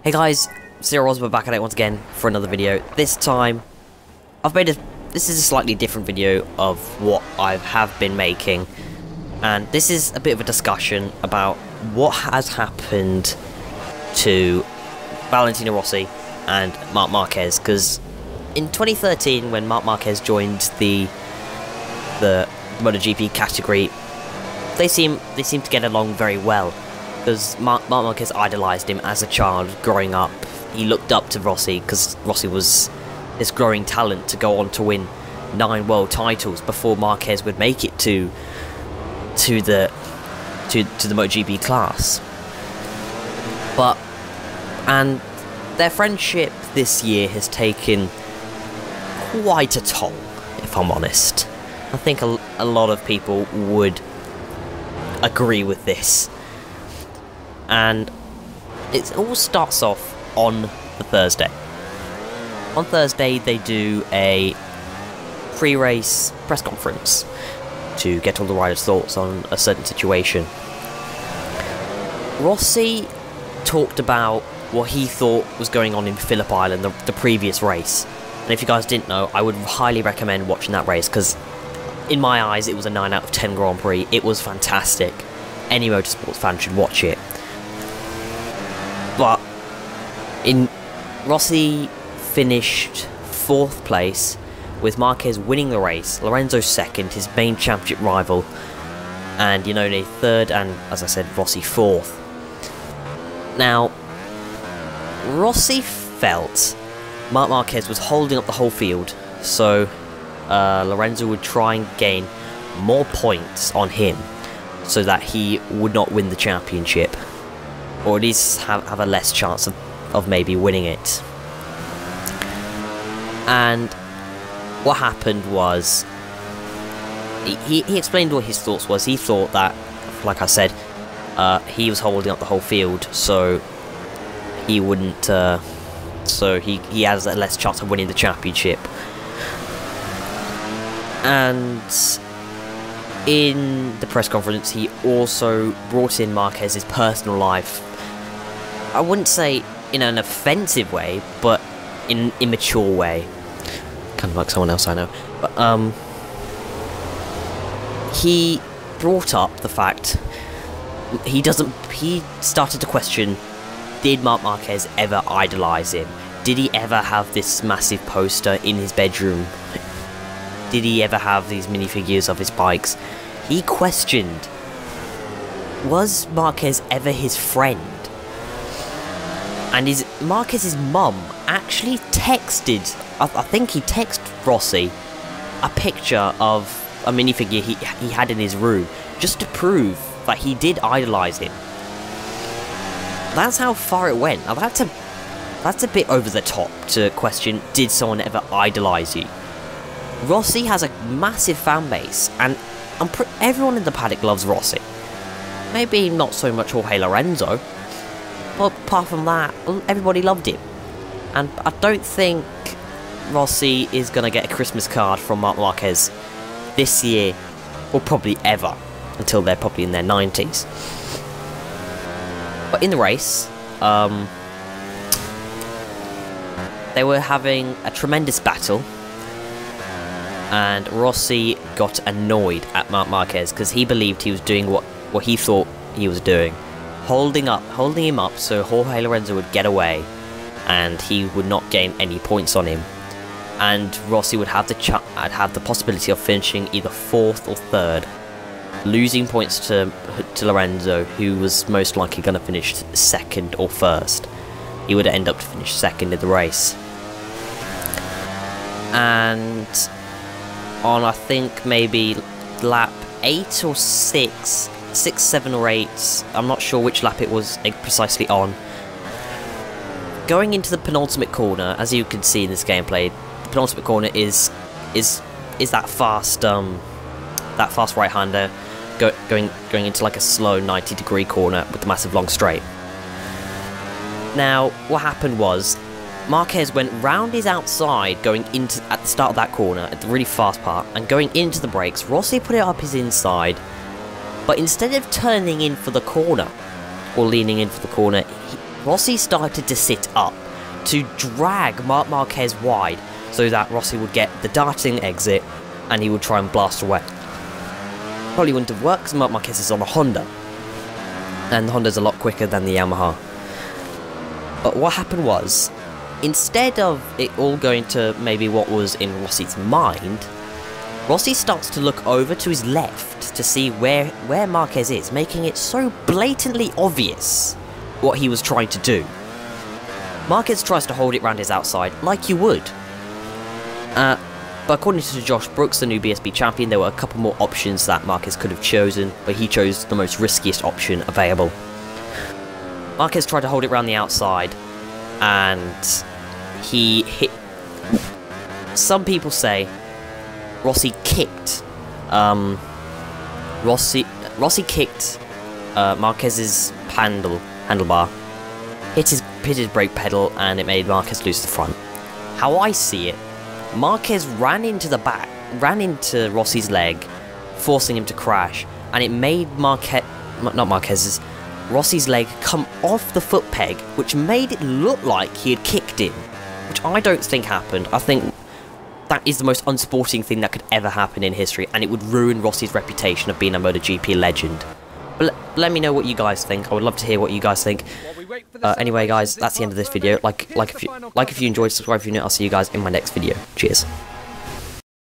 Hey guys, Zero Rosberg back at it once again for another video. This time, this is a slightly different video of what I have been making, and this is a bit of a discussion about what has happened to Valentino Rossi and Marc Marquez, because in 2013 when Marc Marquez joined the MotoGP category, they seem to get along very well. Because Marc Marquez idolised him as a child growing up. He looked up to Rossi because Rossi was this growing talent to go on to win 9 world titles before Marquez would make it to the MotoGP class. And their friendship this year has taken quite a toll, if I'm honest. I think a lot of people would agree with this. And it all starts off on the Thursday. On Thursday, they do a pre-race press conference to get all the riders' thoughts on a certain situation. Rossi talked about what he thought was going on in Phillip Island, the previous race. And if you guys didn't know, I would highly recommend watching that race, because in my eyes, it was a 9 out of 10 Grand Prix. It was fantastic. Any motorsports fan should watch it. But Rossi finished 4th place, with Marquez winning the race, Lorenzo 2nd, his main championship rival, and Iannone 3rd, and as I said, Rossi 4th. Now, Rossi felt Marc Marquez was holding up the whole field, so Lorenzo would try and gain more points on him, so that he would not win the championship, or at least have a less chance of maybe winning it. And what happened was, he explained what his thoughts was. He thought that, like I said, he was holding up the whole field, so he wouldn't, so he has a less chance of winning the championship. And in the press conference, he also brought in Marquez's personal life. I wouldn't say in an offensive way, but in an immature way. Kind of like someone else I know. But he brought up the fact he started to question, did Marc Marquez ever idolise him? Did he ever have this massive poster in his bedroom? Did he ever have these minifigures of his bikes? He questioned, was Marquez ever his friend? And Marquez's mum actually texted, I think he texted Rossi a picture of a minifigure he had in his room, just to prove that he did idolise him. That's how far it went. Now that's a bit over the top to question, did someone ever idolise you? Rossi has a massive fan base, and everyone in the paddock loves Rossi. Maybe not so much Jorge Lorenzo, but apart from that, everybody loved him. And I don't think Rossi is going to get a Christmas card from Marc Marquez this year, or probably ever, until they're probably in their 90s. But in the race, they were having a tremendous battle, and Rossi got annoyed at Marc Marquez because he believed he was doing what he thought he was doing, holding him up so Jorge Lorenzo would get away and he would not gain any points on him, and Rossi would have the possibility of finishing either 4th or 3rd, losing points to Lorenzo, who was most likely going to finish 2nd or 1st. He would end up to finish 2nd in the race. And on, I think, maybe lap 8 or 6, 7 or 8, I'm not sure which lap it was precisely on, going into the penultimate corner, as you can see in this gameplay, the penultimate corner is that fast right-hander going into like a slow 90-degree corner with the massive long straight. Now, what happened was, Marquez went round his outside at the start of that corner, at the really fast part, and going into the brakes. Rossi put it up his inside, but instead of turning in for the corner, or leaning in for the corner, Rossi started to sit up to drag Marc Marquez wide so that Rossi would get the darting exit and he would try and blast away. Probably wouldn't have worked because Marc Marquez is on a Honda, and the Honda's a lot quicker than the Yamaha. But what happened was, instead of it all going to maybe what was in Rossi's mind, Rossi starts to look over to his left to see where Marquez is, making it so blatantly obvious what he was trying to do. Marquez tries to hold it round his outside, like you would. But according to Josh Brooks, the new BSB champion, there were a couple more options that Marquez could have chosen, but he chose the most riskiest option available. Marquez tried to hold it round the outside, and he hit... Some people say Rossi kicked... Rossi kicked Marquez's handlebar, hit his brake pedal, and it made Marquez lose the front. How I see it, Marquez ran into Rossi's leg, forcing him to crash, and it made Rossi's leg come off the foot peg, which made it look like he had kicked him, which I don't think happened. I think that is the most unsporting thing that could ever happen in history, and it would ruin Rossi's reputation of being a MotoGP legend. But let me know what you guys think. I would love to hear what you guys think. Anyway, guys, that's the end of this video. Like if you enjoyed, subscribe if you're new. I'll see you guys in my next video. Cheers.